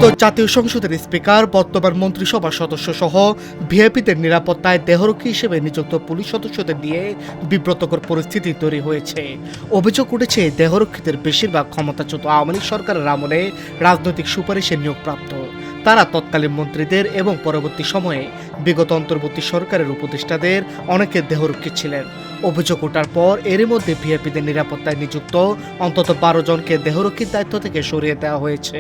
ত্রয়োদশ জাতীয় সংসদের স্পিকার, বর্তমান মন্ত্রিসভার সদস্য সহ ভিআইপিদের নিরাপত্তায় দেহরক্ষী হিসেবে নিযুক্ত পুলিশ সদস্যদের নিয়ে বিব্রতকর পরিস্থিতি তৈরি হয়েছে। অভিযোগ উঠেছে, দেহরক্ষীদের বেশিরভাগ ক্ষমতাচ্যুত আওয়ামী লীগ সরকারের আমলে রাজনৈতিক সুপারিশে নিয়োগপ্রাপ্ত। তারা তৎকালীন মন্ত্রীদের এবং পরবর্তী সময়ে বিগত অন্তর্বর্তী সরকারের উপদেষ্টাদের অনেকের দেহরক্ষী ছিলেন। অভিযোগ ওঠার পর এরই মধ্যে ভিআইপিদের নিরাপত্তায় নিযুক্ত অন্তত 12 জনকে দেহরক্ষীর দায়িত্ব থেকে সরিয়ে দেওয়া হয়েছে।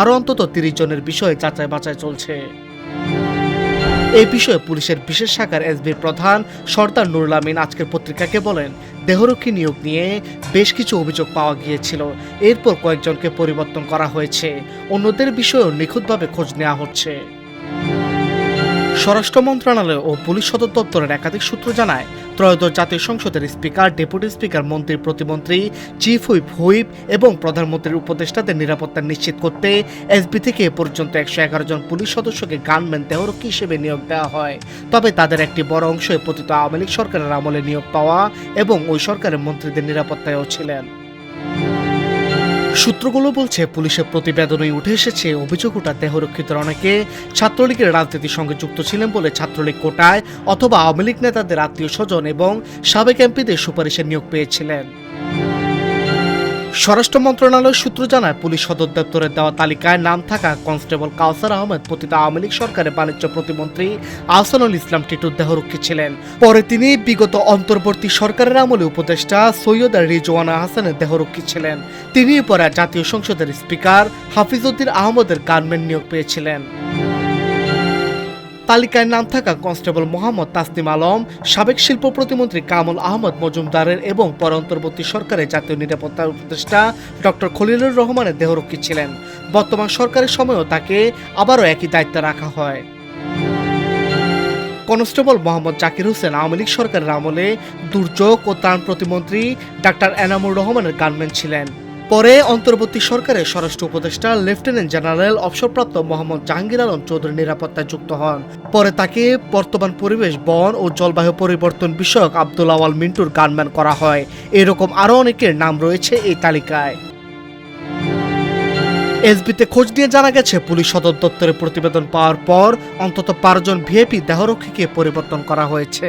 আরও অন্তত 30 জনের বিষয়ে যাচাই বাছাই চলছে। এই বিষয়ে পুলিশের বিশেষ শাখার এসবি প্রধান সর্দার নুরুল আমিন আজকের পত্রিকাকে বলেন, দেহরক্ষী নিয়োগ নিয়ে বেশ কিছু অভিযোগ পাওয়া গিয়েছিল। এরপর কয়েকজনকে পরিবর্তন করা হয়েছে। অন্যদের বিষয়েও নিখুঁতভাবে খোঁজ নেওয়া হচ্ছে। স্বরাষ্ট্র মন্ত্রণালয় ও পুলিশ সদর দপ্তরের একাধিক সূত্র জানায়, ত্রয়োদশ জাতীয় সংসদের স্পিকার, ডেপুটি স্পিকার, মন্ত্রী, প্রতিমন্ত্রী, চিফ হুইপ এবং প্রধানমন্ত্রীর উপদেষ্টাদের নিরাপত্তা নিশ্চিত করতে এসবি থেকে এ পর্যন্ত 111 জন পুলিশ সদস্যকে গানম্যান দেহরক্ষী হিসেবে নিয়োগ দেওয়া হয়। তবে তাদের একটি বড় অংশ পতিত আওয়ামী লীগ সরকারের আমলে নিয়োগ পাওয়া এবং ওই সরকারের মন্ত্রীদের নিরাপত্তায়ও ছিলেন। সূত্রগুলো বলছে, পুলিশের প্রতিবেদনে উঠে এসেছে, অভিযোগ ওঠা দেহরক্ষীদের অনেকে ছাত্রলীগের রাজনীতির সঙ্গে যুক্ত ছিলেন বলে ছাত্রলীগ কোটায় অথবা আওয়ামী লীগ নেতাদের আত্মীয় স্বজন এবং সাবেক এমপিদের সুপারিশে নিয়োগ পেয়েছিলেন। স্বরাষ্ট্র মন্ত্রণালয়ের সূত্র জানায়, পুলিশ সদর দপ্তরের দেওয়া তালিকায় নাম থাকা কনস্টেবল কাউসার আহমেদ পতিত আওয়ামী লীগ সরকারের বাণিজ্য প্রতিমন্ত্রী আহসানুল ইসলাম টিটুর দেহরক্ষী ছিলেন। পরে তিনি বিগত অন্তর্বর্তী সরকারের আমলে উপদেষ্টা সৈয়দ রিজওয়ানা হাসানের দেহরক্ষী ছিলেন। তিনি পরে জাতীয় সংসদের স্পিকার হাফিজউদ্দিন আহমদের গানম্যান নিয়োগ পেয়েছিলেন। তালিকায় নাম থাকা কনস্টেবল মোহাম্মদ তাসনিম আলম সাবেক শিল্প প্রতিমন্ত্রী কামল আহমদ মজুমদারের এবং পর অন্তর্বর্তী সরকারের জাতীয় নিরাপত্তা উপদেষ্টা ডক্টর খলিলুর রহমানের দেহরক্ষী ছিলেন। বর্তমান সরকারের সময়েও তাকে আবারও একই দায়িত্বে রাখা হয়। কনস্টেবল মোহাম্মদ জাকির হোসেন আওয়ামী লীগ সরকারের আমলে দুর্যোগ ও ত্রাণ প্রতিমন্ত্রী ডাক্তার এনামুর রহমানের গানম্যান ছিলেন। পরে অন্তর্বর্তী সরকারের স্বরাষ্ট্র উপদেষ্টা লেফটেন্যান্ট জেনারেল অবসরপ্রাপ্ত মোহাম্মদ জাহাঙ্গীর আলম চৌধুরীর নিরাপত্তায় যুক্ত হন। পরে তাকে বর্তমান পরিবেশ, বন ও জলবায়ু পরিবর্তন বিষয়ক আব্দুল আওয়াল মিন্টুর গানম্যান করা হয়। এরকম আরও অনেকের নাম রয়েছে এই তালিকায়। এসবিতে খোঁজ নিয়ে জানা গেছে, পুলিশ সদর দপ্তরের প্রতিবেদন পাওয়ার পর অন্তত 12 জন ভিআইপি দেহরক্ষীকে পরিবর্তন করা হয়েছে।